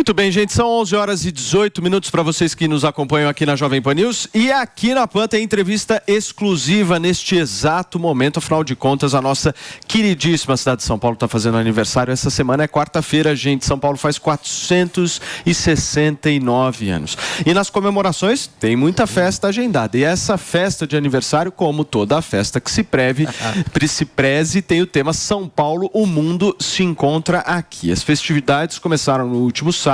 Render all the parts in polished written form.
Muito bem, gente, são 11 horas e 18 minutos para vocês que nos acompanham aqui na Jovem Pan News. E aqui na Pan tem entrevista exclusiva neste exato momento. Afinal de contas, a nossa queridíssima cidade de São Paulo está fazendo aniversário. Essa semana é quarta-feira, gente. São Paulo faz 469 anos. E nas comemorações tem muita festa agendada. E essa festa de aniversário, como toda a festa que se preze, tem o tema São Paulo, o mundo se encontra aqui. As festividades começaram no último sábado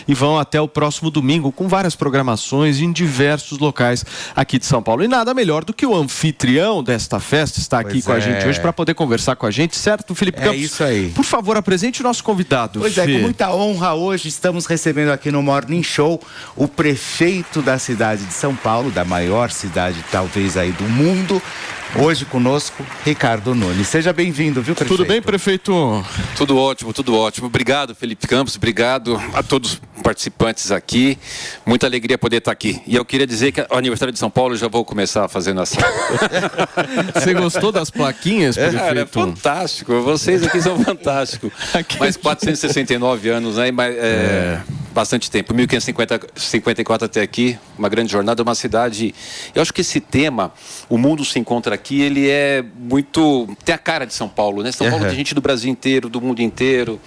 e vão até o próximo domingo, com várias programações em diversos locais aqui de São Paulo. E nada melhor do que o anfitrião desta festa estar aqui com a gente hoje para poder conversar com a gente, certo, Felipe Campos? É isso aí. Por favor, apresente o nosso convidado. Pois é, com muita honra hoje estamos recebendo aqui no Morning Show o prefeito da cidade de São Paulo, da maior cidade talvez aí do mundo. Hoje conosco, Ricardo Nunes. Seja bem-vindo, viu, prefeito? Tudo bem, prefeito? Tudo ótimo, tudo ótimo. Obrigado, Felipe Campos. Obrigado a todos os participantes aqui. Muita alegria poder estar aqui. E eu queria dizer que o aniversário de São Paulo eu já vou começar fazendo assim. Você gostou das plaquinhas, prefeito? Cara, é fantástico. Vocês aqui são fantásticos. Mais 469 anos, né? Bastante tempo. 1554 até aqui. Uma grande jornada, uma cidade... Eu acho que esse tema, o mundo se encontra aqui, ele é muito... Tem a cara de São Paulo, né? São Paulo tem gente do Brasil inteiro, do mundo inteiro.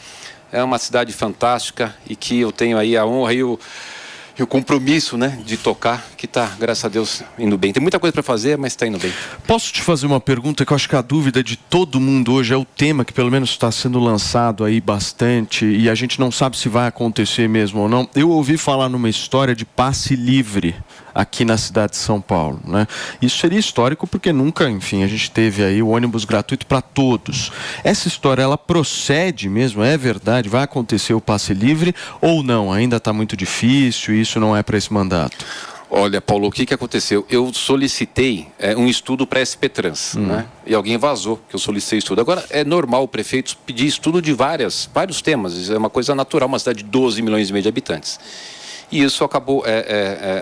É uma cidade fantástica e que eu tenho aí a honra e o compromisso, né, de tocar, que está, graças a Deus, indo bem. Tem muita coisa para fazer, mas está indo bem. Posso te fazer uma pergunta que eu acho que a dúvida de todo mundo hoje é o tema que pelo menos está sendo lançado aí bastante e a gente não sabe se vai acontecer mesmo ou não. Eu ouvi falar numa história de passe livre aqui na cidade de São Paulo, né? Isso seria histórico porque nunca, enfim, a gente teve aí o ônibus gratuito para todos. Essa história, ela procede mesmo? É verdade? Vai acontecer o passe livre ou não? Ainda está muito difícil e isso não é para esse mandato? Olha, Paulo, o que aconteceu? Eu solicitei um estudo para SP Trans, né? E alguém vazou que eu solicitei estudo. Agora, é normal o prefeito pedir estudo de vários temas. Isso é uma coisa natural, uma cidade de 12 milhões e meio de habitantes. E isso acabou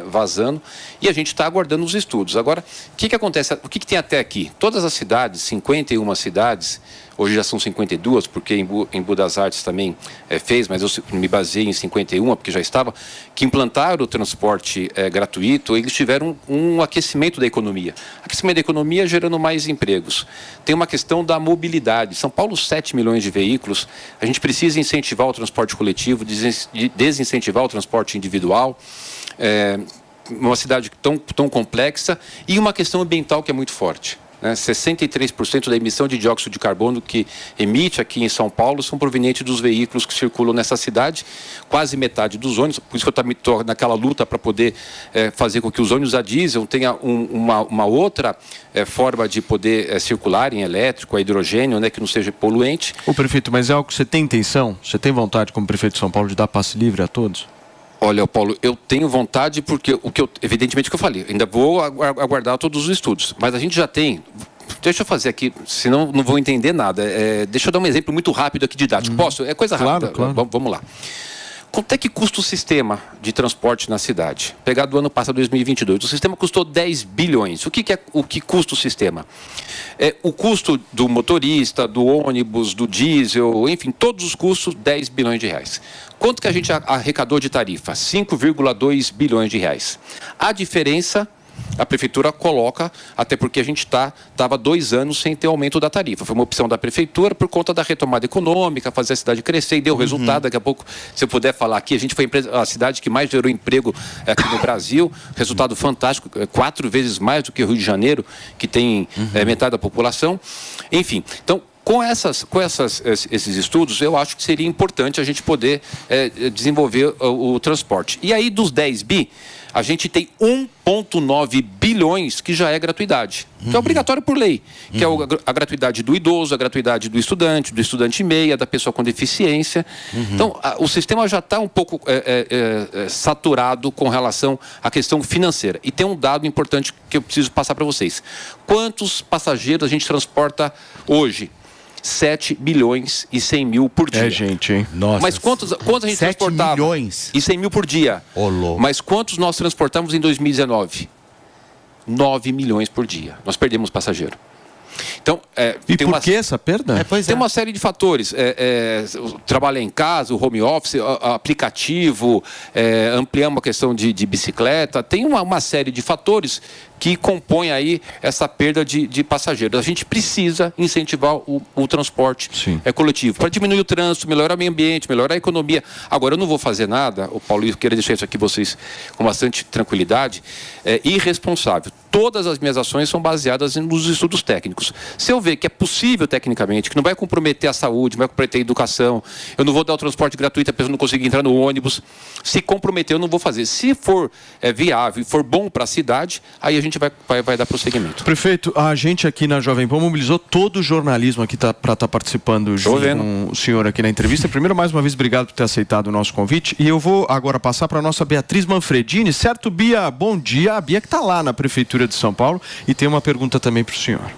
vazando e a gente está aguardando os estudos. Agora, o que acontece? O que tem até aqui? Todas as cidades, 51 cidades, hoje já são 52, porque em Budas Artes também fez, mas eu me baseei em 51, porque já estava, que implantaram o transporte gratuito, eles tiveram um aquecimento da economia. Aquecimento da economia gerando mais empregos. Tem uma questão da mobilidade. São Paulo, 7 milhões de veículos. A gente precisa incentivar o transporte coletivo, desincentivar o transporte individual. Uma cidade tão complexa e uma questão ambiental que é muito forte. 63% da emissão de dióxido de carbono que emite aqui em São Paulo são provenientes dos veículos que circulam nessa cidade, quase metade dos ônibus, por isso que eu estou naquela luta para poder fazer com que os ônibus a diesel tenham uma outra forma de poder circular em elétrico, a hidrogênio, né, que não seja poluente. Ô prefeito, mas é algo que você tem intenção? Você tem vontade como prefeito de São Paulo de dar passe livre a todos? Olha, Paulo, eu tenho vontade porque evidentemente o que eu falei, ainda vou aguardar todos os estudos, mas a gente já tem, deixa eu fazer aqui, senão não vou entender nada, deixa eu dar um exemplo muito rápido aqui didático, posso? É coisa rápida, claro. Vamos lá. Quanto é que custa o sistema de transporte na cidade? Pegar do ano passado, 2022, o sistema custou 10 bilhões. O que custa o sistema? O custo do motorista, do ônibus, do diesel, enfim, todos os custos, 10 bilhões de reais. Quanto que a gente arrecadou de tarifa? 5,2 bilhões de reais. A diferença, a prefeitura coloca, até porque a gente estava 2 anos sem ter aumento da tarifa. Foi uma opção da prefeitura por conta da retomada econômica, fazer a cidade crescer e deu resultado. Daqui a pouco, se eu puder falar aqui, a gente foi a cidade que mais gerou emprego aqui no Brasil. Resultado fantástico, 4 vezes mais do que o Rio de Janeiro, que tem metade da população. Enfim, então, com esses estudos, eu acho que seria importante a gente poder desenvolver o transporte. E aí, dos 10 bi, a gente tem 1,9 bilhões que já é gratuidade, que é obrigatório por lei, que é a gratuidade do idoso, a gratuidade do estudante meia, da pessoa com deficiência. Então, o sistema já está um pouco saturado com relação à questão financeira. E tem um dado importante que eu preciso passar para vocês. Quantos passageiros a gente transporta hoje? 7 milhões e 100 mil por dia. É gente, hein? Nossa. Mas quantos a gente 7 transportava? milhões? E 100 mil por dia. Louco. Mas quantos nós transportamos em 2019? 9 milhões por dia. Nós perdemos passageiro. Então, e por que essa perda? Tem uma série de fatores. Trabalhar em casa, o home office, aplicativo, ampliamos a questão de bicicleta. Tem uma série de fatores que compõem aí essa perda de passageiros. A gente precisa incentivar o transporte coletivo para diminuir o trânsito, melhorar o meio ambiente, melhorar a economia. Agora, eu não vou fazer nada, o Paulo, eu queria deixar isso aqui vocês com bastante tranquilidade, irresponsável. Todas as minhas ações são baseadas nos estudos técnicos. Se eu ver que é possível tecnicamente, que não vai comprometer a saúde, não vai comprometer a educação, eu não vou dar o transporte gratuito, a pessoa não conseguir entrar no ônibus, se comprometer, eu não vou fazer. Se for viável e for bom para a cidade, aí a gente vai dar prosseguimento. Prefeito, a gente aqui na Jovem Pan mobilizou todo o jornalismo aqui para estar participando junto com o senhor aqui na entrevista. Primeiro, mais uma vez, obrigado por ter aceitado o nosso convite. E eu vou agora passar para a nossa Beatriz Manfredini. Certo, Bia? Bom dia. A Bia que está lá na Prefeitura de São Paulo e tem uma pergunta também para o senhor.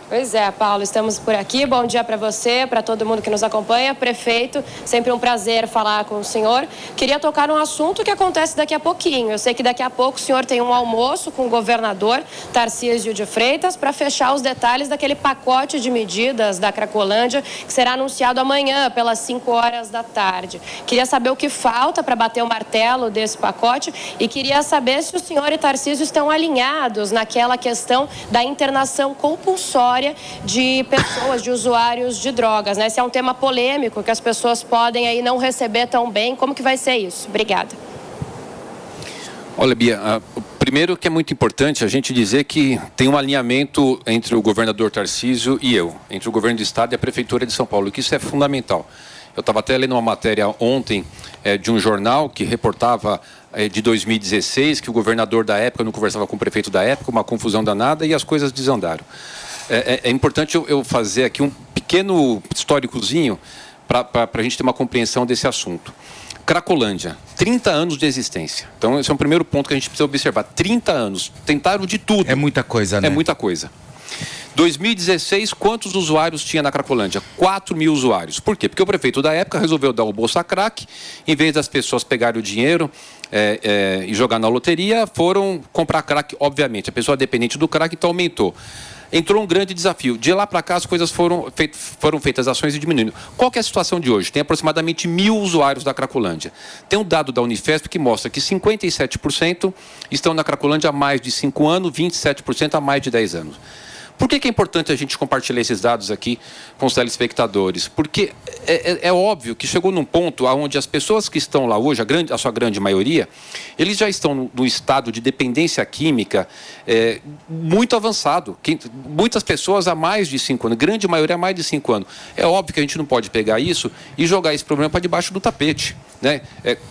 Pois é, Paulo, estamos por aqui. Bom dia para você, para todo mundo que nos acompanha. Prefeito, sempre um prazer falar com o senhor. Queria tocar num assunto que acontece daqui a pouquinho. Eu sei que daqui a pouco o senhor tem um almoço com o governador Tarcísio de Freitas para fechar os detalhes daquele pacote de medidas da Cracolândia que será anunciado amanhã pelas 5 horas da tarde. Queria saber o que falta para bater o martelo desse pacote e queria saber se o senhor e Tarcísio estão alinhados naquela questão da internação compulsória de pessoas, de usuários de drogas, né? Esse é um tema polêmico que as pessoas podem aí não receber tão bem. Como que vai ser isso? Obrigada. Olha, Bia, primeiro que é muito importante a gente dizer que tem um alinhamento entre o governador Tarcísio e eu, entre o governo do estado e a Prefeitura de São Paulo, e que isso é fundamental. Eu estava até lendo uma matéria ontem de um jornal que reportava de 2016 que o governador da época não conversava com o prefeito da época, uma confusão danada e as coisas desandaram. É importante eu fazer aqui um pequeno históricozinho para a gente ter uma compreensão desse assunto. Cracolândia, 30 anos de existência. Então, esse é um primeiro ponto que a gente precisa observar. 30 anos, tentaram de tudo. É muita coisa, né? É muita coisa. 2016, quantos usuários tinha na Cracolândia? 4 mil usuários. Por quê? Porque o prefeito da época resolveu dar o Bolsa Crack, em vez das pessoas pegarem o dinheiro e jogar na loteria, foram comprar crack, obviamente. A pessoa dependente do crack, então aumentou. Entrou um grande desafio. De lá para cá, as coisas foram feitas, ações e diminuindo. Qual que é a situação de hoje? Tem aproximadamente 1.000 usuários da Cracolândia. Tem um dado da Unifesp que mostra que 57% estão na Cracolândia há mais de 5 anos, 27% há mais de 10 anos. Por que é importante a gente compartilhar esses dados aqui com os telespectadores? Porque é óbvio que chegou num ponto onde as pessoas que estão lá hoje, a sua grande maioria, eles já estão no estado de dependência química muito avançado. Muitas pessoas há mais de 5 anos, grande maioria há mais de 5 anos. É óbvio que a gente não pode pegar isso e jogar esse problema para debaixo do tapete, né?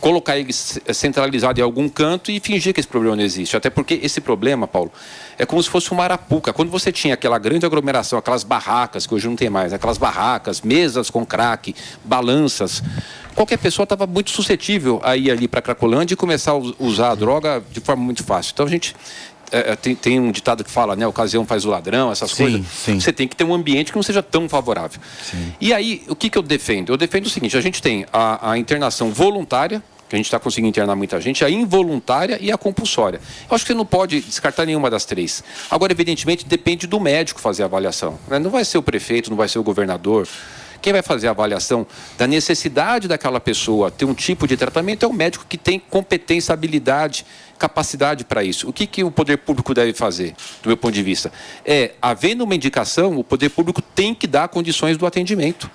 Colocar ele centralizado em algum canto e fingir que esse problema não existe. Até porque esse problema, Paulo, é como se fosse uma arapuca. Quando você tinha aquela grande aglomeração, aquelas barracas, que hoje não tem mais, aquelas barracas, mesas com crack, balanças, qualquer pessoa estava muito suscetível a ir ali para a Cracolândia e começar a usar a droga de forma muito fácil. Então a gente tem um ditado que fala, né, ocasião faz o ladrão, essas coisas. Sim. Você tem que ter um ambiente que não seja tão favorável. Sim. E aí, o que eu defendo? Eu defendo o seguinte, a gente tem a internação voluntária, que a gente está conseguindo internar muita gente, a involuntária e a compulsória. Eu acho que você não pode descartar nenhuma das três. Agora, evidentemente, depende do médico fazer a avaliação, né? Não vai ser o prefeito, não vai ser o governador. Quem vai fazer a avaliação da necessidade daquela pessoa ter um tipo de tratamento é o médico que tem competência, habilidade, capacidade para isso. O que o poder público deve fazer, do meu ponto de vista? Havendo uma indicação, o poder público tem que dar condições do atendimento.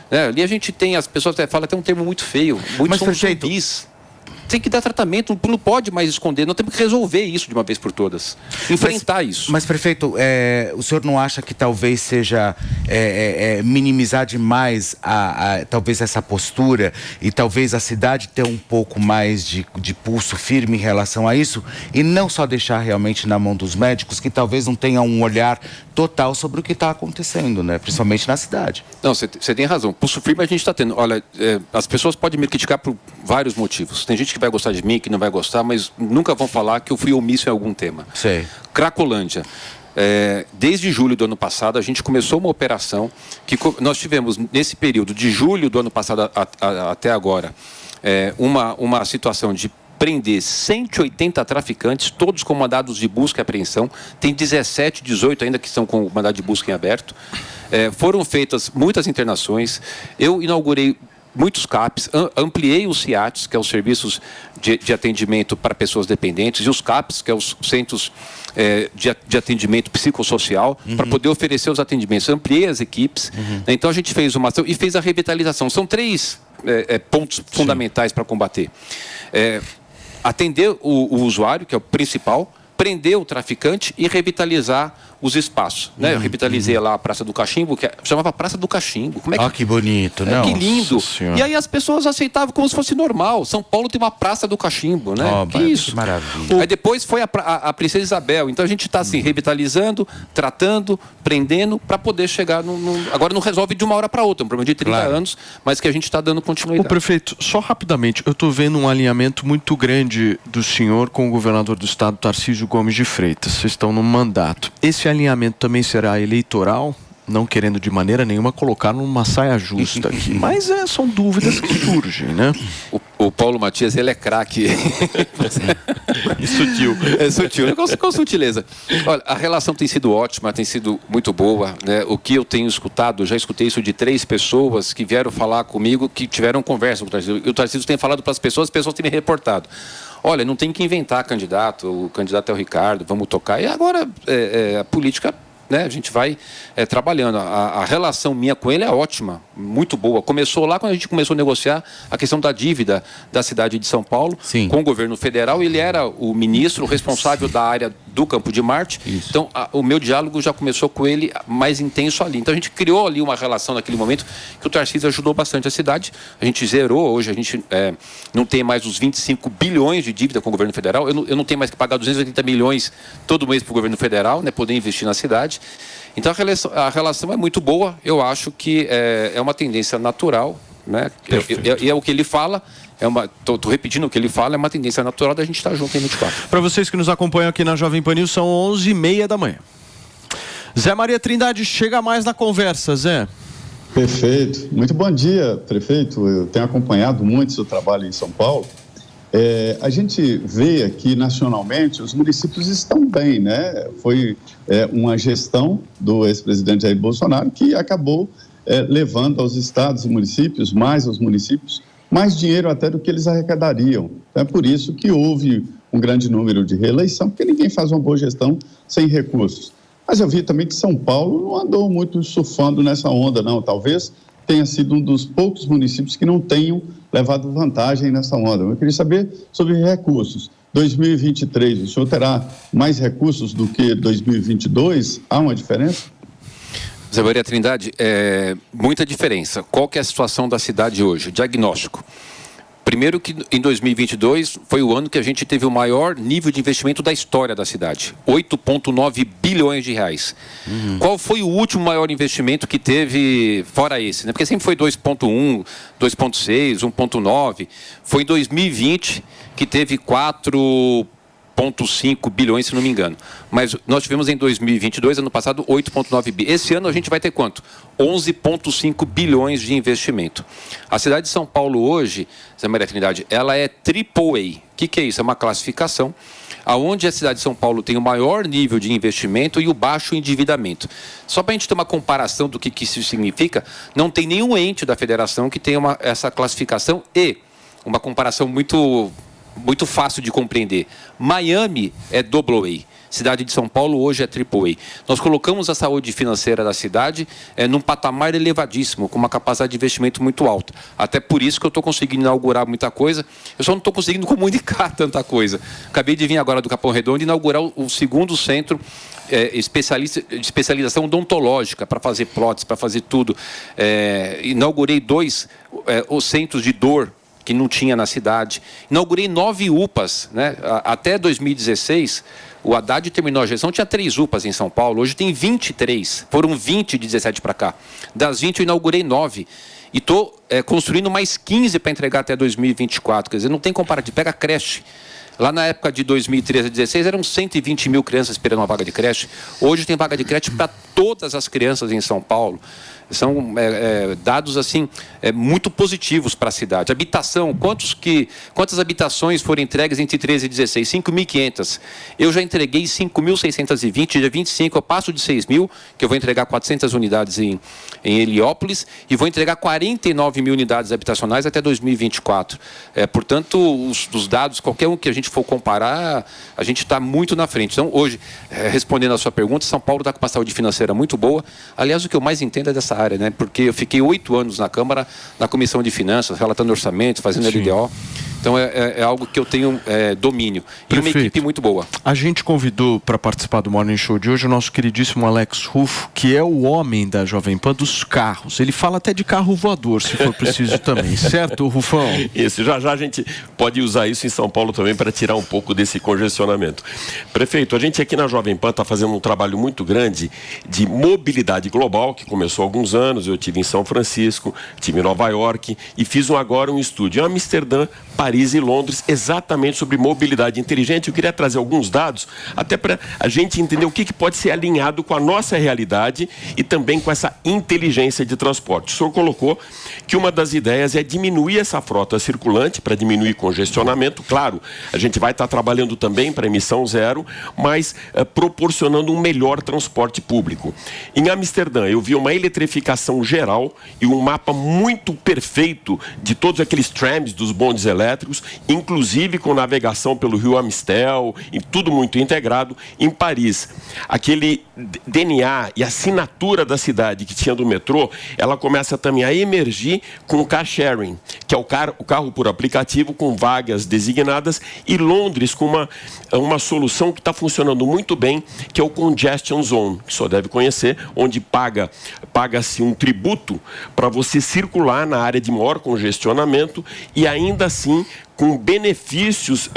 Ali a gente tem, as pessoas falam até um termo muito feio, muitos são zumbis. Tem que dar tratamento, não pode mais esconder, nós temos que resolver isso de uma vez por todas, enfrentar isso. Mas prefeito, o senhor não acha que talvez seja minimizar demais talvez essa postura e talvez a cidade ter um pouco mais de pulso firme em relação a isso e não só deixar realmente na mão dos médicos que talvez não tenham um olhar total sobre o que está acontecendo, né? Principalmente na cidade. Não, você tem razão, pulso firme a gente está tendo. Olha, as pessoas podem me criticar por vários motivos. Tem gente que vai gostar de mim, que não vai gostar, mas nunca vão falar que eu fui omisso em algum tema. Sei. Cracolândia. Desde julho do ano passado, a gente começou uma operação que nós tivemos, nesse período de julho do ano passado até agora, uma situação de prender 180 traficantes, todos com mandados de busca e apreensão. Tem 17, 18 ainda que estão com mandado de busca em aberto. Foram feitas muitas internações. Eu inaugurei muitos CAPs, ampliei os CIATs, que é os serviços de atendimento para pessoas dependentes, e os CAPs, que é os centros de atendimento psicossocial, para poder oferecer os atendimentos. Ampliei as equipes, né? Então a gente fez uma ação e fez a revitalização. São 3 pontos fundamentais para combater. Atender o usuário, que é o principal, prender o traficante e revitalizar os espaços, né? Eu revitalizei lá a Praça do Cachimbo, que chamava Praça do Cachimbo. Como é que... que bonito, né? Que lindo. E aí as pessoas aceitavam como se fosse normal. São Paulo tem uma Praça do Cachimbo, né? Que isso. Que maravilha. Aí depois foi a Princesa Isabel. Então a gente está assim, revitalizando, tratando, prendendo, para poder chegar Agora não resolve de uma hora para outra, um problema de 30 anos, mas que a gente está dando continuidade. Prefeito, só rapidamente, eu estou vendo um alinhamento muito grande do senhor com o governador do estado, Tarcísio Gomes de Freitas. Vocês estão no mandato. Esse alinhamento também será eleitoral? Não querendo de maneira nenhuma colocar numa saia justa aqui, mas são dúvidas que surgem, né? O Paulo Matias, ele é craque. Sutil. É sutil, com sutileza. Olha, a relação tem sido ótima, tem sido muito boa, né? O que eu tenho escutado, já escutei isso de 3 pessoas que vieram falar comigo, que tiveram conversa com o Tarcísio. E o Tarcísio tem falado para as pessoas têm me reportado. Olha, não tem que inventar candidato, o candidato é o Ricardo, vamos tocar. E agora a política, né, a gente vai trabalhando. A relação minha com ele é ótima, muito boa. Começou lá quando a gente começou a negociar a questão da dívida da cidade de São Paulo com o governo federal. Ele era o ministro responsável da área do Campo de Marte. Então, o meu diálogo já começou com ele mais intenso ali. Então, a gente criou ali uma relação naquele momento que o Tarcísio ajudou bastante a cidade. A gente zerou. Hoje a gente não tem mais os 25 bilhões de dívida com o governo federal. Eu não tenho mais que pagar 280 milhões todo mês para o governo federal, né, poder investir na cidade. Então, a relação é muito boa. Eu acho que é uma tendência natural, né? E é o que ele fala. Estou repetindo o que ele fala, é uma tendência natural da gente estar junto em 24. Para vocês que nos acompanham aqui na Jovem Pan News, são 11h30 da manhã. Zé Maria Trindade, chega mais na conversa, Zé. Perfeito. Muito bom dia, prefeito. Eu tenho acompanhado muito o seu trabalho em São Paulo. A gente vê aqui nacionalmente, os municípios estão bem, né? Foi uma gestão do ex-presidente Jair Bolsonaro que acabou levando aos estados e municípios, mais aos municípios, mais dinheiro até do que eles arrecadariam. É por isso que houve um grande número de reeleição, porque ninguém faz uma boa gestão sem recursos. Mas eu vi também que São Paulo não andou muito surfando nessa onda, não. Talvez tenha sido um dos poucos municípios que não tenham levado vantagem nessa onda. Eu queria saber sobre recursos. 2023, o senhor terá mais recursos do que 2022? Há uma diferença? Zé Maria Trindade, muita diferença. Qual que é a situação da cidade hoje? Diagnóstico. Primeiro que em 2022 foi o ano que a gente teve o maior nível de investimento da história da cidade. 8,9 bilhões de reais. Qual foi o último maior investimento que teve fora esse? Né? Porque sempre foi 2,1, 2,6, 1,9. Foi em 2020 que teve 4,5 bilhões, se não me engano. Mas nós tivemos em 2022, ano passado, 8,9 bi. Esse ano a gente vai ter quanto? 11,5 bilhões de investimento. A cidade de São Paulo hoje, Zé Maria Trindade, ela é AAA. O que é isso? É uma classificação onde a cidade de São Paulo tem o maior nível de investimento e o baixo endividamento. Só para a gente ter uma comparação do que isso significa, não tem nenhum ente da federação que tenha essa classificação e uma comparação muito fácil de compreender. Miami é AA. Cidade de São Paulo hoje é AAA. Nós colocamos a saúde financeira da cidade num patamar elevadíssimo, com uma capacidade de investimento muito alta. Até por isso que eu estou conseguindo inaugurar muita coisa. Eu só não estou conseguindo comunicar tanta coisa. Acabei de vir agora do Capão Redondo e inaugurar o segundo centro de especialização odontológica para fazer prótese, para fazer tudo. Inaugurei 2 os centros de dor que não tinha na cidade. Inaugurei 9 UPAs, né? Até 2016, o Haddad terminou a gestão, tinha 3 UPAs em São Paulo, hoje tem 23, foram 20 de 17 para cá. Das 20 eu inaugurei 9 e estou construindo mais 15 para entregar até 2024, quer dizer, não tem comparativo, pega a creche. Lá na época de 2013 a 2016, eram 120 mil crianças esperando uma vaga de creche. Hoje tem vaga de creche para todas as crianças em São Paulo. São dados assim muito positivos para a cidade. Habitação, quantas habitações foram entregues entre 13 e 16? 5.500. Eu já entreguei 5.620, dia 25 eu passo de 6.000, que eu vou entregar 400 unidades em Heliópolis e vou entregar 49.000 unidades habitacionais até 2024. Portanto, os dados, qualquer um que a gente for comparar, a gente está muito na frente. Então, hoje, respondendo a sua pergunta, São Paulo está com uma saúde financeira muito boa. Aliás, o que eu mais entendo é dessa área, né? Porque eu fiquei 8 anos na Câmara, na Comissão de Finanças, relatando orçamento, fazendo LDO. Então, é algo que eu tenho domínio. E Prefeito, uma equipe muito boa. A gente convidou para participar do Morning Show de hoje o nosso queridíssimo Alex Ruffo, que é o homem da Jovem Pan dos carros. Ele fala até de carro voador, se for preciso também. Certo, Rufão? Isso, já a gente pode usar isso em São Paulo também para tirar um pouco desse congestionamento. Prefeito, a gente aqui na Jovem Pan está fazendo um trabalho muito grande de mobilidade global, que começou há alguns anos. Eu estive em São Francisco, estive em Nova York e fiz agora um estúdio em Amsterdã, Paris e Londres, exatamente sobre mobilidade inteligente. Eu queria trazer alguns dados, até para a gente entender o que pode ser alinhado com a nossa realidade e também com essa inteligência de transporte. O senhor colocou que uma das ideias é diminuir essa frota circulante, para diminuir congestionamento. Claro, a gente vai estar trabalhando também para emissão zero, mas proporcionando um melhor transporte público. Em Amsterdã, eu vi uma eletrificação geral e um mapa muito perfeito de todos aqueles trams dos bondes elétricos, inclusive com navegação pelo rio Amistel, e tudo muito integrado. Em Paris, aquele DNA e assinatura da cidade que tinha do metrô, ela começa também a emergir com o car sharing, que é o carro por aplicativo com vagas designadas, e Londres com uma solução que está funcionando muito bem, que é o Congestion Zone, que só deve conhecer, onde paga-se um tributo para você circular na área de maior congestionamento e ainda assim com benefícios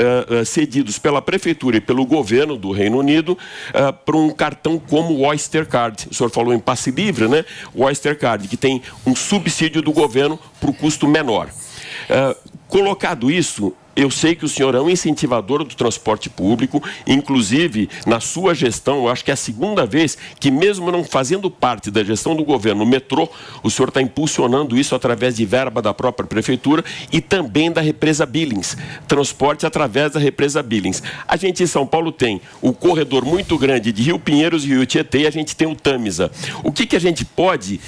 cedidos pela Prefeitura e pelo governo do Reino Unido para um cartão como o Oyster Card. O senhor falou em passe livre, né? O Oyster Card, que tem um subsídio do governo para o custo menor. Colocado isso, eu sei que o senhor é um incentivador do transporte público, inclusive na sua gestão, eu acho que é a segunda vez que, mesmo não fazendo parte da gestão do governo, o metrô, o senhor está impulsionando isso através de verba da própria prefeitura e também da represa Billings, transporte através da represa Billings. A gente em São Paulo tem o corredor muito grande de Rio Pinheiros e Rio Tietê, e a gente tem o Tamisa. O que a gente pode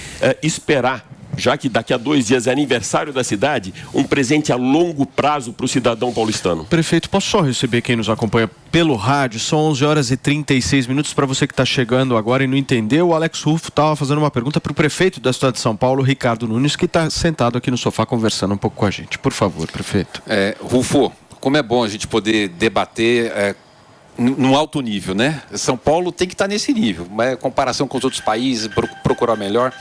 esperar, já que daqui a 2 dias é aniversário da cidade, um presente a longo prazo para o cidadão paulistano? Prefeito, posso só receber quem nos acompanha pelo rádio? São 11 horas e 36 minutos. Para você que está chegando agora e não entendeu, o Alex Ruffo estava fazendo uma pergunta para o prefeito da cidade de São Paulo, Ricardo Nunes, que está sentado aqui no sofá conversando um pouco com a gente. Por favor, prefeito. Ruffo, como é bom a gente poder debater num alto nível, né? São Paulo tem que estar nesse nível, mas comparação com os outros países, procurar melhor.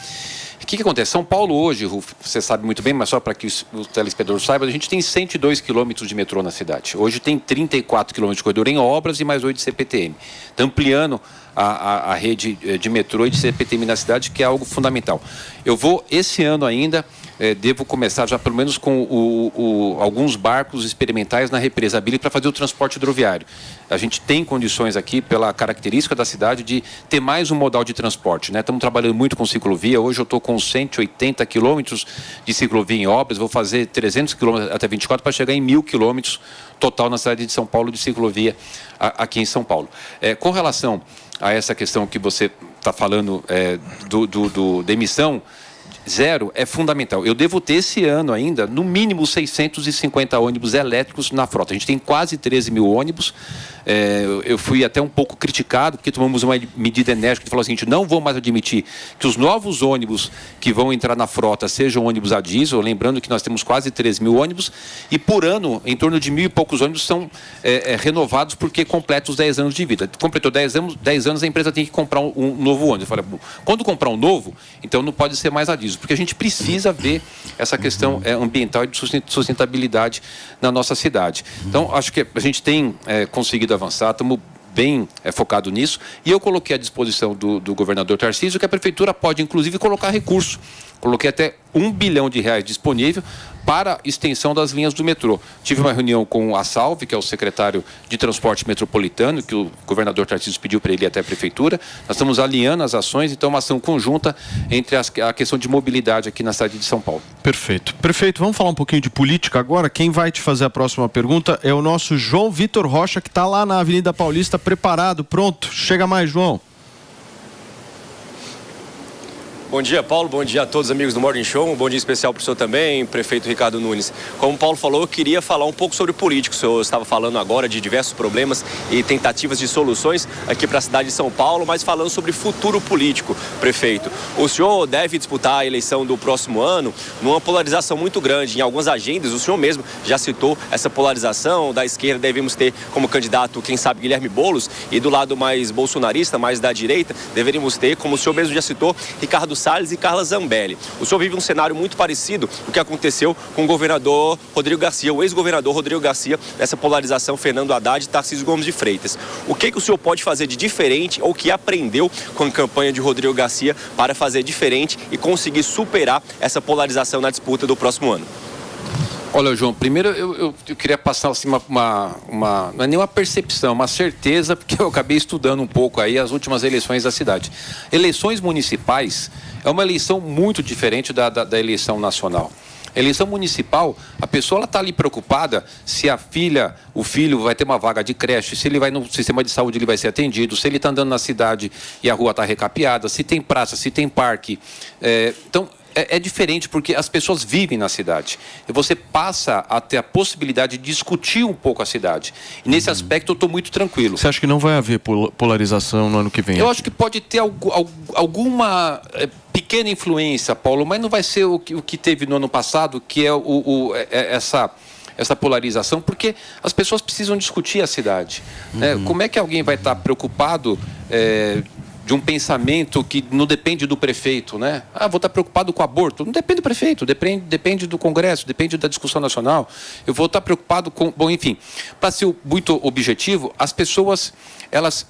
O que acontece? São Paulo hoje, você sabe muito bem, mas só para que os telespectadores saibam, a gente tem 102 quilômetros de metrô na cidade. Hoje tem 34 quilômetros de corredor em obras e mais 8 de CPTM. Está ampliando a rede de metrô e de CPTM na cidade, que é algo fundamental. Eu vou, esse ano ainda, devo começar já pelo menos com alguns barcos experimentais na represa Billings para fazer o transporte hidroviário. A gente tem condições aqui, pela característica da cidade, de ter mais um modal de transporte, né? Estamos trabalhando muito com ciclovia. Hoje eu estou com 180 quilômetros de ciclovia em obras, vou fazer 300 quilômetros até 24 para chegar em 1.000 quilômetros total na cidade de São Paulo de ciclovia aqui em São Paulo. Com relação a essa questão que você está falando da emissão zero, é fundamental. Eu devo ter esse ano ainda, no mínimo, 650 ônibus elétricos na frota. A gente tem quase 13 mil ônibus. Eu fui até um pouco criticado, porque tomamos uma medida enérgica que falou o seguinte: não vou mais admitir que os novos ônibus que vão entrar na frota sejam ônibus a diesel, lembrando que nós temos quase 13 mil ônibus, e por ano, em torno de 1.000 e poucos ônibus são renovados porque completam os 10 anos de vida. Completou 10 anos, a empresa tem que comprar um novo ônibus. Eu falei, quando comprar um novo, então não pode ser mais a diesel, porque a gente precisa ver essa questão ambiental e de sustentabilidade na nossa cidade. Então, acho que a gente tem conseguido avançar, estamos bem focado nisso, e eu coloquei à disposição do governador Tarcísio que a prefeitura pode, inclusive, colocar recurso Coloquei até R$1 bilhão disponível para extensão das linhas do metrô. Tive uma reunião com a Salve, que é o secretário de Transporte Metropolitano, que o governador Tarcísio pediu para ele ir até a prefeitura. Nós estamos alinhando as ações, então uma ação conjunta entre a questão de mobilidade aqui na cidade de São Paulo. Perfeito. Prefeito, vamos falar um pouquinho de política agora. Quem vai te fazer a próxima pergunta é o nosso João Vitor Rocha, que está lá na Avenida Paulista, preparado, pronto. Chega mais, João. Bom dia, Paulo. Bom dia a todos os amigos do Morning Show. Um bom dia especial para o senhor também, prefeito Ricardo Nunes. Como o Paulo falou, eu queria falar um pouco sobre política. O senhor estava falando agora de diversos problemas e tentativas de soluções aqui para a cidade de São Paulo, mas falando sobre futuro político, prefeito. O senhor deve disputar a eleição do próximo ano numa polarização muito grande. Em algumas agendas, o senhor mesmo já citou essa polarização. Da esquerda devemos ter como candidato, quem sabe, Guilherme Boulos, e do lado mais bolsonarista, mais da direita, deveríamos ter, como o senhor mesmo já citou, Ricardo Salles e Carla Zambelli. O senhor vive um cenário muito parecido com o que aconteceu com o governador Rodrigo Garcia, o ex-governador Rodrigo Garcia, nessa polarização Fernando Haddad e Tarcísio Gomes de Freitas. O que o senhor pode fazer de diferente ou que aprendeu com a campanha de Rodrigo Garcia para fazer diferente e conseguir superar essa polarização na disputa do próximo ano? Olha, João, primeiro eu queria passar assim, não é nem uma percepção, uma certeza, porque eu acabei estudando um pouco aí as últimas eleições da cidade. Eleições municipais é uma eleição muito diferente da eleição nacional. Eleição municipal, a pessoa está ali preocupada se o filho vai ter uma vaga de creche, se ele vai no sistema de saúde, ele vai ser atendido, se ele está andando na cidade e a rua está recapeada, se tem praça, se tem parque. Então, é diferente porque as pessoas vivem na cidade. E você passa a ter a possibilidade de discutir um pouco a cidade. E nesse aspecto eu estou muito tranquilo. Você acha que não vai haver polarização no ano que vem? Eu acho que pode ter alguma pequena influência, Paulo, mas não vai ser o que teve no ano passado, que é essa polarização, porque as pessoas precisam discutir a cidade. Né? Como é que alguém vai estar preocupado de um pensamento que não depende do prefeito, né? Vou estar preocupado com o aborto. Não depende do prefeito, depende do Congresso, depende da discussão nacional. Eu vou estar preocupado com... Bom, enfim, para ser muito objetivo, as pessoas, elas,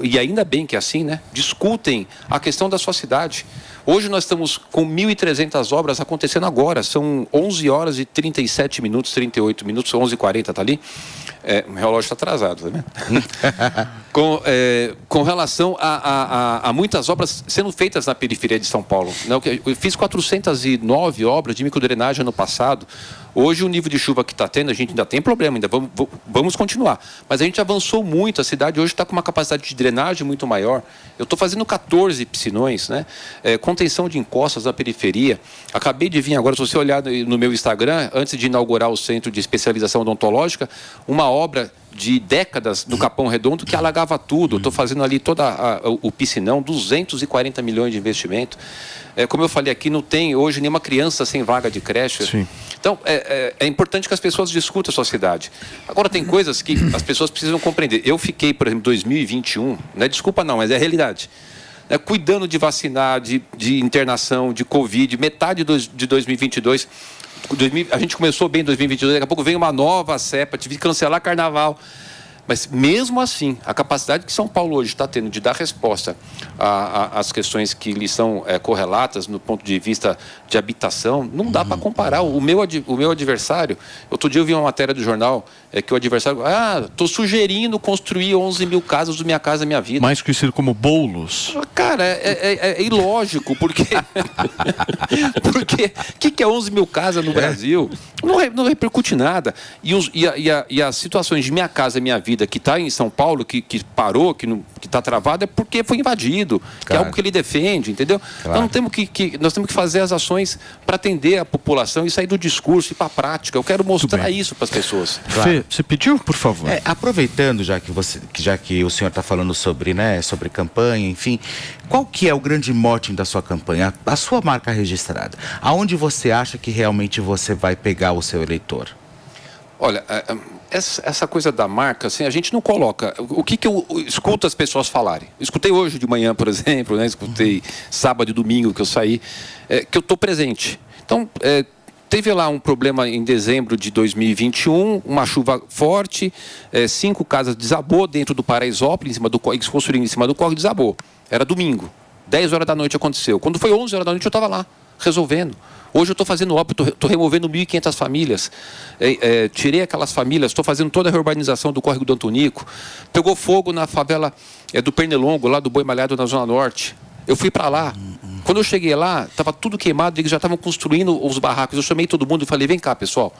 e ainda bem que é assim, né? Discutem a questão da sua cidade. Hoje nós estamos com 1.300 obras acontecendo agora. São 11 horas e 37 minutos, 38 minutos, 11h40, está ali. O relógio está atrasado, tá vendo? Com relação a muitas obras sendo feitas na periferia de São Paulo. Eu fiz 409 obras de microdrenagem ano passado. Hoje o nível de chuva que está tendo, a gente ainda tem problema, ainda vamos continuar. Mas a gente avançou muito, a cidade hoje está com uma capacidade de drenagem muito maior. Eu estou fazendo 14 piscinões, né? Contenção de encostas na periferia. Acabei de vir agora, se você olhar no meu Instagram, antes de inaugurar o Centro de Especialização Odontológica, uma obra de décadas do Capão Redondo que alagava tudo. Estou fazendo ali todo o piscinão, 240 milhões de investimento. Como eu falei aqui, não tem hoje nenhuma criança sem vaga de creche. Sim. Então, é importante que as pessoas discutam a sua cidade. Agora, tem coisas que as pessoas precisam compreender. Eu fiquei, por exemplo, 2021, não é desculpa não, mas é a realidade, cuidando de vacinar, de internação, de Covid, metade de 2022... A gente começou bem em 2022, daqui a pouco vem uma nova cepa, tive que cancelar carnaval. Mas mesmo assim, a capacidade que São Paulo hoje está tendo de dar resposta às questões que lhe são correlatas no ponto de vista de habitação, não dá para comparar. O meu adversário, outro dia eu vi uma matéria do jornal que o adversário, estou sugerindo construir 11 mil casas do Minha Casa Minha Vida. Mais conhecido como Boulos. Cara, é ilógico, porque o que é 11 mil casas no Brasil? Não repercute nada. E as situações de Minha Casa Minha Vida que está em São Paulo, que parou, que está travado, é porque foi invadido, claro. Que é algo que ele defende, entendeu? Claro. Então nós temos que fazer as ações para atender a população e sair do discurso e para a prática. Eu quero mostrar isso para as pessoas. Claro. Fê, você pediu, por favor? Aproveitando, já que o senhor está falando sobre campanha, enfim, qual que é o grande mote da sua campanha, a sua marca registrada? Aonde você acha que realmente você vai pegar o seu eleitor? Olha, essa coisa da marca, assim, a gente não coloca... O que eu escuto as pessoas falarem? Escutei hoje de manhã, por exemplo, né? Escutei sábado e domingo que eu saí, que eu estou presente. Então, teve lá um problema em dezembro de 2021, uma chuva forte, 5 casas desabou dentro do Paraisópolis, eles construíram em cima do córrego, desabou. Era domingo, 10 horas da noite aconteceu. Quando foi 11 horas da noite eu estava lá. resolvendo. Hoje eu estou fazendo obra, estou removendo 1.500 famílias, tirei aquelas famílias, estou fazendo toda a reurbanização do córrego do Antonico, pegou fogo na favela do Pernilongo, lá do Boi Malhado, na Zona Norte. Eu fui para lá. Quando eu cheguei lá, estava tudo queimado, eles já estavam construindo os barracos. Eu chamei todo mundo e falei, vem cá, pessoal,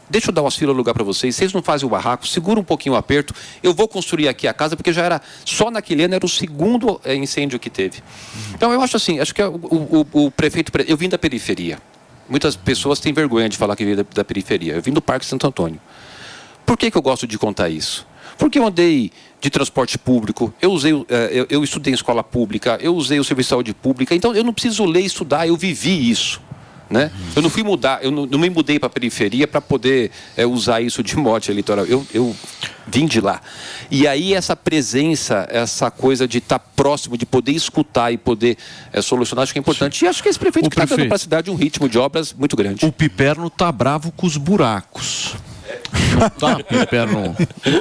deixa eu dar umas filas no lugar para vocês não fazem o barraco, segura um pouquinho o aperto, eu vou construir aqui a casa, porque já era, só naquele ano era o segundo incêndio que teve. Então eu acho assim, acho que o prefeito, eu vim da periferia. Muitas pessoas têm vergonha de falar que veio da periferia. Eu vim do Parque Santo Antônio. Por que eu gosto de contar isso? Porque eu andei de transporte público, eu estudei em escola pública, eu usei o serviço de saúde pública, então eu não preciso ler e estudar, eu vivi isso. Né? Eu não fui mudar, eu não me mudei para a periferia para poder usar isso de mote eleitoral. Eu vim de lá. E aí essa presença, essa coisa de estar próximo, de poder escutar e poder solucionar, acho que é importante. Sim. E acho que esse prefeito está dando para a cidade um ritmo de obras muito grande. O Piperno tá bravo com os buracos. Tá, Piperno.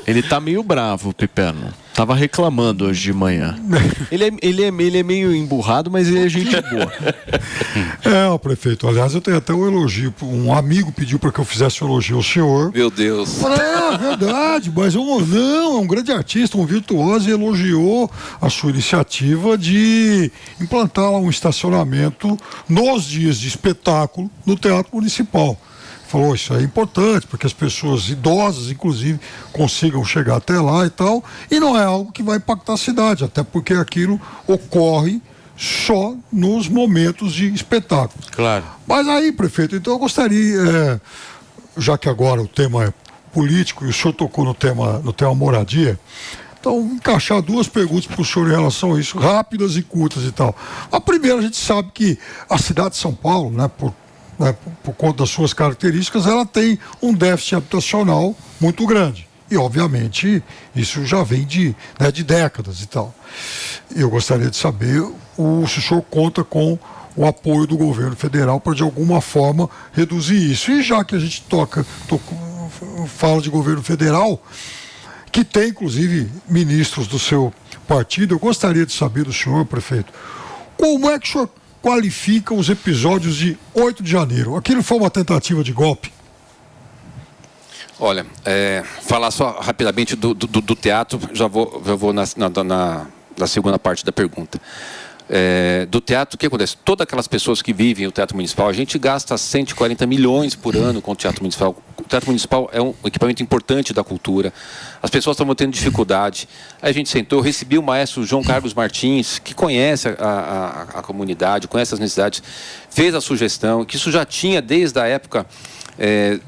Ele tá meio bravo, o Piperno. Tava reclamando hoje de manhã. Ele é meio emburrado, mas ele é gente boa. O prefeito. Aliás, eu tenho até um elogio. Um amigo pediu para que eu fizesse um elogio ao senhor. Meu Deus. É verdade, mas é um grande artista, um virtuoso, e elogiou a sua iniciativa de implantar lá um estacionamento nos dias de espetáculo no Teatro Municipal. Falou, isso é importante, porque as pessoas idosas, inclusive, consigam chegar até lá e tal, e não é algo que vai impactar a cidade, até porque aquilo ocorre só nos momentos de espetáculo. Claro. Mas aí, prefeito, então eu gostaria, já que agora o tema é político e o senhor tocou no tema moradia, então encaixar duas perguntas para o senhor em relação a isso, rápidas e curtas e tal. A primeira, a gente sabe que a cidade de São Paulo, por conta das suas características, ela tem um déficit habitacional muito grande. E, obviamente, isso já vem de décadas e tal. Eu gostaria de saber se o senhor conta com o apoio do governo federal para, de alguma forma, reduzir isso. E já que a gente fala de governo federal, que tem, inclusive, ministros do seu partido, eu gostaria de saber do senhor, prefeito, como é que o senhor qualifica os episódios de 8 de janeiro? Aquilo foi uma tentativa de golpe? Olha, falar só rapidamente do teatro, já vou na segunda parte da pergunta. Do teatro, o que acontece? Todas aquelas pessoas que vivem o Teatro Municipal, a gente gasta 140 milhões por ano com o Teatro Municipal. O Teatro Municipal é um equipamento importante da cultura. As pessoas estavam tendo dificuldade. Aí a gente sentou, recebi o maestro João Carlos Martins, que conhece a comunidade, conhece as necessidades, fez a sugestão, que isso já tinha desde a época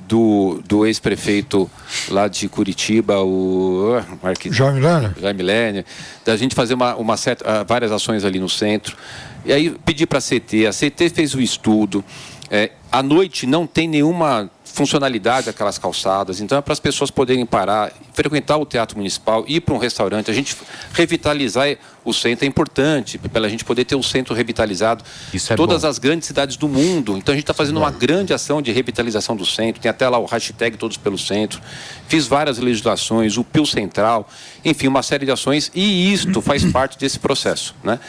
do ex-prefeito lá de Curitiba, o Jaime Lerner, da gente fazer várias ações ali no centro. E aí pedi para a CT fez o estudo. À noite não tem nenhuma funcionalidade aquelas calçadas, então é para as pessoas poderem parar, frequentar o Teatro Municipal, ir para um restaurante, a gente revitalizar o centro é importante, para a gente poder ter o centro revitalizado. Isso é todas bom. As grandes cidades do mundo, então a gente está fazendo uma grande ação de revitalização do centro, tem até lá o hashtag Todos pelo Centro, fiz várias legislações, o Pio Central, enfim, uma série de ações, e isto faz parte desse processo, né?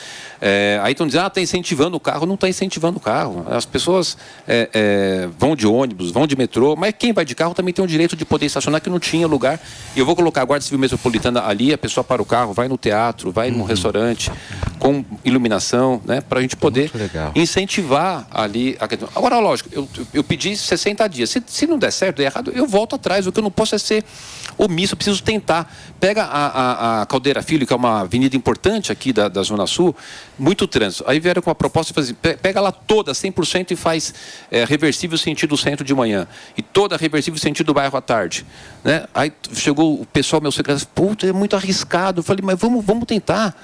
Aí estão dizendo, está incentivando o carro. Não está incentivando o carro. As pessoas vão de ônibus, vão de metrô, mas quem vai de carro também tem o direito de poder estacionar, que não tinha lugar. E eu vou colocar a Guarda Civil Metropolitana ali, a pessoa para o carro, vai no teatro, vai num restaurante, com iluminação, né, para a gente poder incentivar ali. Agora, lógico, eu pedi 60 dias. Se não der certo, der errado, eu volto atrás. O que eu não posso é ser omisso, eu preciso tentar. Pega a Caldeira Filho, que é uma avenida importante aqui da Zona Sul, muito trânsito. Aí vieram com a proposta de fazer, pega lá toda, 100% e faz reversível sentido centro de manhã. E toda reversível sentido bairro à tarde. Né? Aí chegou o pessoal, meu secretário, puta, é muito arriscado. Eu falei, mas vamos tentar.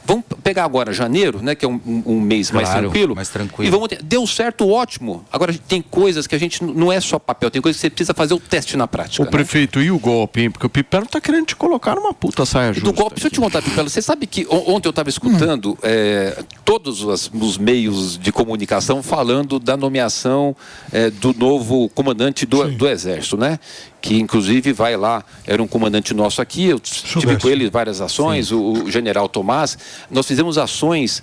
Vamos pegar agora janeiro, né, que é um mês mais tranquilo. E vamos deu certo, ótimo. Agora tem coisas que a gente não é só papel, tem coisas que você precisa fazer o teste na prática. O prefeito, e o golpe, hein? Porque o Piperno tá querendo te colocar numa puta saia justa. Do golpe, deixa eu te contar, Piperno, você sabe que ontem eu estava escutando todos os meios de comunicação falando da nomeação do novo comandante do Exército, né? Que inclusive vai lá, era um comandante nosso aqui, eu tive com ele várias ações, o general Tomás, Nós fizemos ações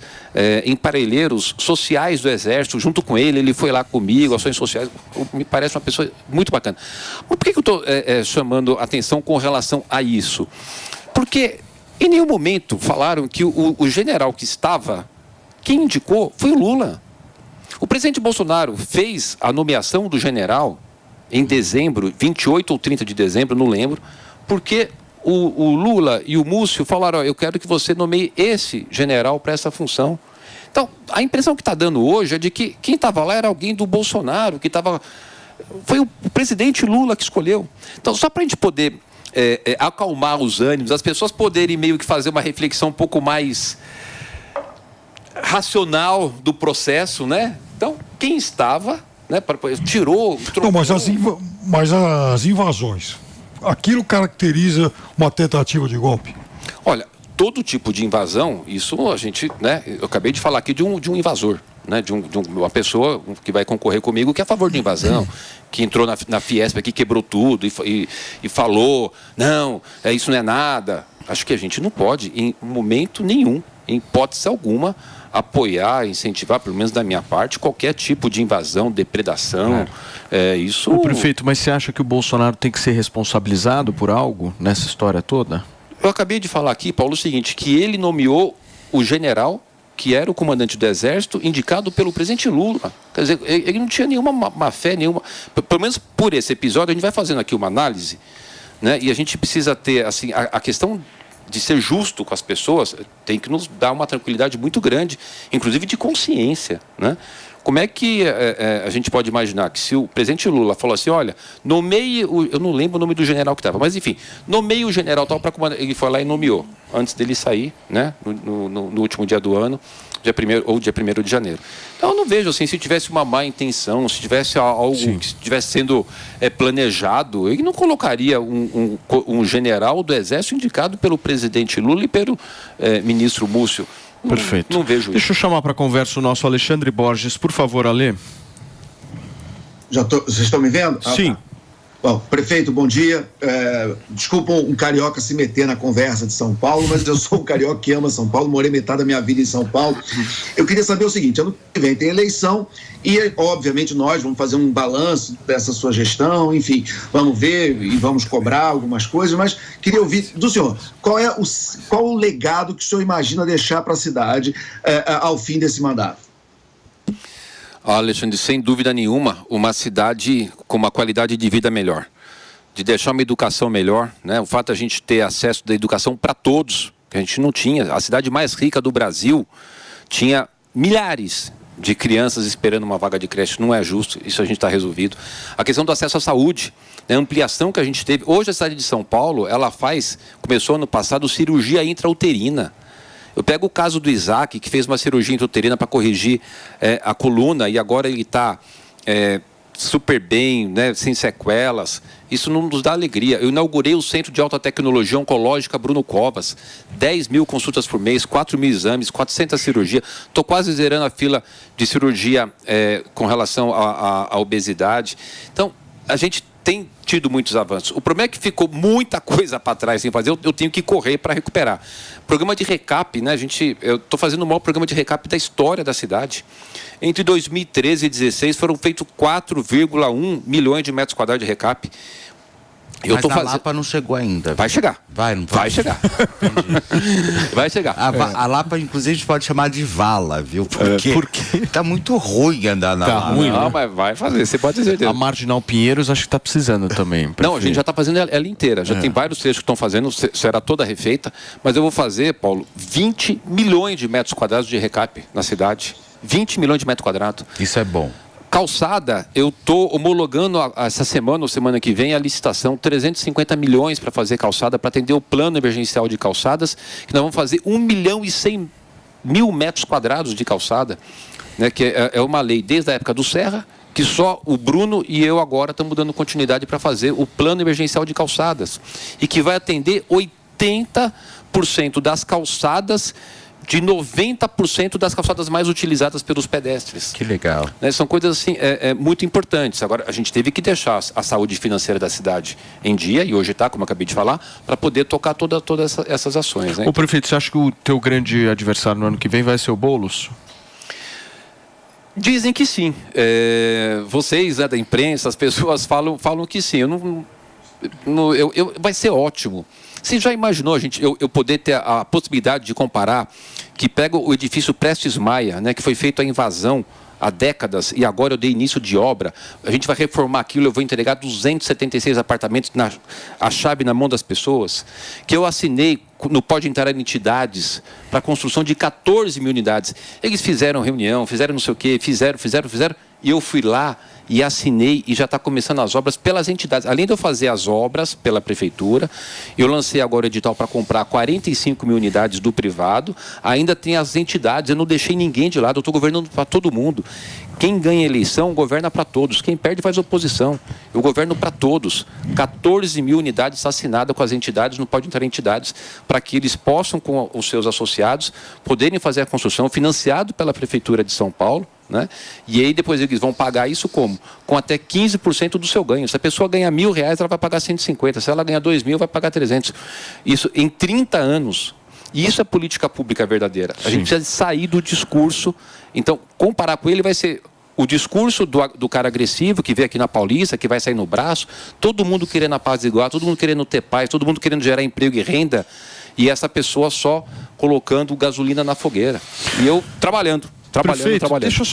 em Parelheiros sociais do Exército, junto com ele foi lá comigo, ações sociais, me parece uma pessoa muito bacana. Mas por que eu estou chamando atenção com relação a isso? Porque em nenhum momento falaram que o general que estava, quem indicou foi o Lula. O presidente Bolsonaro fez a nomeação do general em dezembro, 28 ou 30 de dezembro, não lembro, porque o Lula e o Múcio falaram, eu quero que você nomeie esse general para essa função. Então, a impressão que está dando hoje é de que quem estava lá era alguém do Bolsonaro, que estava... Foi o presidente Lula que escolheu. Então, só para a gente poder acalmar os ânimos, as pessoas poderem meio que fazer uma reflexão um pouco mais racional do processo, né? Então, quem estava, né, tirou... Não, mas as invasões, aquilo caracteriza uma tentativa de golpe? Olha, todo tipo de invasão, isso a gente, né? Eu acabei de falar aqui de um invasor, né? De uma pessoa que vai concorrer comigo que é a favor de invasão, que entrou na Fiesp aqui, quebrou tudo e falou, não, isso não é nada. Acho que a gente não pode, em momento nenhum, em hipótese alguma, apoiar, incentivar, pelo menos da minha parte, qualquer tipo de invasão, depredação. Isso... Prefeito, mas você acha que o Bolsonaro tem que ser responsabilizado por algo nessa história toda? Eu acabei de falar aqui, Paulo, o seguinte, que ele nomeou o general, que era o comandante do Exército, indicado pelo presidente Lula. Quer dizer, ele não tinha nenhuma má fé, nenhuma... Pelo menos por esse episódio, a gente vai fazendo aqui uma análise, né? E a gente precisa ter, assim, a questão de ser justo com as pessoas tem que nos dar uma tranquilidade muito grande, inclusive de consciência, né? Como é que a gente pode imaginar que se o presidente Lula falou assim, olha, nomeie, eu não lembro o nome do general que estava, mas enfim, nomeie o general tal para comandar, ele foi lá e nomeou, antes dele sair, né, no último dia do ano, dia 1º ou dia 1º de janeiro. Então eu não vejo assim, se tivesse uma má intenção, se tivesse algo que estivesse sendo planejado, ele não colocaria um general do Exército indicado pelo presidente Lula e pelo ministro Múcio. Perfeito. Não vejo isso. Deixa eu chamar para conversa o nosso Alexandre Borges. Por favor, Ale. Vocês estão me vendo? Sim. Bom, prefeito, bom dia. Desculpa um carioca se meter na conversa de São Paulo, mas eu sou um carioca que ama São Paulo, morei metade da minha vida em São Paulo. Eu queria saber o seguinte, ano que vem tem eleição e, obviamente, nós vamos fazer um balanço dessa sua gestão, enfim, vamos ver e vamos cobrar algumas coisas, mas queria ouvir do senhor, qual o legado que o senhor imagina deixar para a cidade ao fim desse mandato? Alexandre, sem dúvida nenhuma, uma cidade com uma qualidade de vida melhor, de deixar uma educação melhor, né? O fato de a gente ter acesso da educação para todos, que a gente não tinha. A cidade mais rica do Brasil tinha milhares de crianças esperando uma vaga de creche, não é justo, isso a gente está resolvido. A questão do acesso à saúde, né? A ampliação que a gente teve. Hoje a cidade de São Paulo, começou ano passado, cirurgia intrauterina. Eu pego o caso do Isaac, que fez uma cirurgia intrauterina para corrigir a coluna e agora ele está super bem, né, sem sequelas. Isso não nos dá alegria. Eu inaugurei o Centro de Alta Tecnologia Oncológica Bruno Covas. 10 mil consultas por mês, 4 mil exames, 400 cirurgias. Estou quase zerando a fila de cirurgia com relação à obesidade. Então, a gente tem tido muitos avanços. O problema é que ficou muita coisa para trás sem fazer, eu tenho que correr para recuperar. Programa de recap, né? Eu estou fazendo o maior programa de recap da história da cidade. Entre 2013 e 2016 foram feitos 4,1 milhões de metros quadrados de recap. Mas a Lapa não chegou ainda. Vai chegar. Não vai chegar. Vai chegar. A Lapa, inclusive, a gente pode chamar de vala, viu? Porque tá muito ruim andar na Lapa. Ruim, não, mas vai fazer, você pode ter certeza. A Marginal Pinheiros acho que está precisando também. Prefeito. Não, a gente já está fazendo ela inteira. Já tem vários trechos que estão fazendo, será toda refeita. Mas eu vou fazer, Paulo, 20 milhões de metros quadrados de recap na cidade. 20 milhões de metros quadrados. Isso é bom. Calçada, eu estou homologando essa semana ou semana que vem a licitação, 350 milhões para fazer calçada, para atender o plano emergencial de calçadas, que nós vamos fazer 1.100.000 metros quadrados de calçada, né, que é uma lei desde a época do Serra, que só o Bruno e eu agora estamos dando continuidade para fazer o plano emergencial de calçadas, e que vai atender 80% das calçadas de 90% das calçadas mais utilizadas pelos pedestres. Que legal. São coisas assim, muito importantes. Agora, a gente teve que deixar a saúde financeira da cidade em dia, e hoje está, como eu acabei de falar, para poder tocar todas essas ações. Né? Ô, prefeito, você acha que o teu grande adversário no ano que vem vai ser o Boulos? Dizem que sim. Vocês, da imprensa, as pessoas falam que sim. Vai ser ótimo. Você já imaginou, gente, eu poder ter a possibilidade de comparar que pega o edifício Prestes Maia, né, que foi feito a invasão há décadas, e agora eu dei início de obra, a gente vai reformar aquilo, eu vou entregar 276 apartamentos, a chave na mão das pessoas, que eu assinei no Pode Entrar em Entidades para a construção de 14 mil unidades. Eles fizeram reunião, fizeram não sei o quê, fizeram, e eu fui lá e assinei, e já está começando as obras pelas entidades. Além de eu fazer as obras pela prefeitura, eu lancei agora o edital para comprar 45 mil unidades do privado, ainda tem as entidades, eu não deixei ninguém de lado, eu estou governando para todo mundo. Quem ganha eleição, governa para todos. Quem perde, faz oposição. Eu governo para todos. 14 mil unidades assinadas com as entidades, não pode entrar em entidades, para que eles possam, com os seus associados, poderem fazer a construção, financiado pela Prefeitura de São Paulo, né? E aí depois eles vão pagar isso como? Com até 15% do seu ganho. Se a pessoa ganha R$1.000, ela vai pagar 150. Se ela ganha 2.000, vai pagar 300. Isso em 30 anos. E isso é política pública verdadeira. A gente precisa sair do discurso. Então, comparar com ele vai ser o discurso do cara agressivo que vem aqui na Paulista, que vai sair no braço, todo mundo querendo a paz igual, todo mundo querendo ter paz, todo mundo querendo gerar emprego e renda, e essa pessoa só colocando gasolina na fogueira. E eu trabalhando. Prefeito, deixa eu